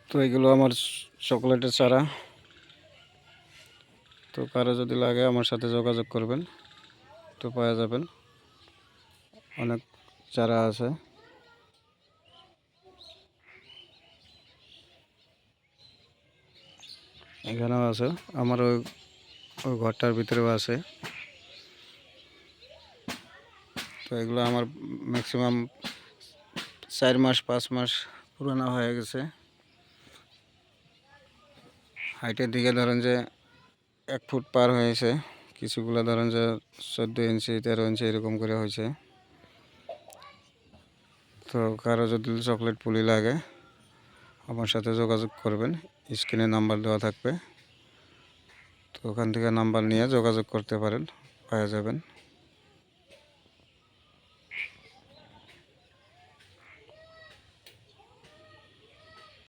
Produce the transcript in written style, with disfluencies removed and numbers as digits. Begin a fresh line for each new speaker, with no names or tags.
তো এগুলো আমার চকলেটের চারা। তো কারো যদি লাগে আমার সাথে যোগাযোগ করবেন, তো পাওয়া যাবেন। অনেক চারা আছে। এখানেও আছে, আমার ওই ওই ঘরটার ভিতরেও আছে। তো এগুলো আমার ম্যাক্সিমাম 4 মাস 5 মাস পুরানো হয়ে গেছে। হাইটের দিকে ধরেন যে 1 ফুট পার হয়েছে, কিছুগুলো ধরেন যে 14 ইঞ্চি 13 ইঞ্চি এরকম করে হয়েছে। তো কারো যদি চকলেট পুলি লাগে আমার সাথে যোগাযোগ করবেন, স্ক্রিনে নাম্বার দেওয়া থাকবে। তো ওখান থেকে নাম্বার নিয়ে যোগাযোগ করতে পারেন, পাওয়া যাবেন।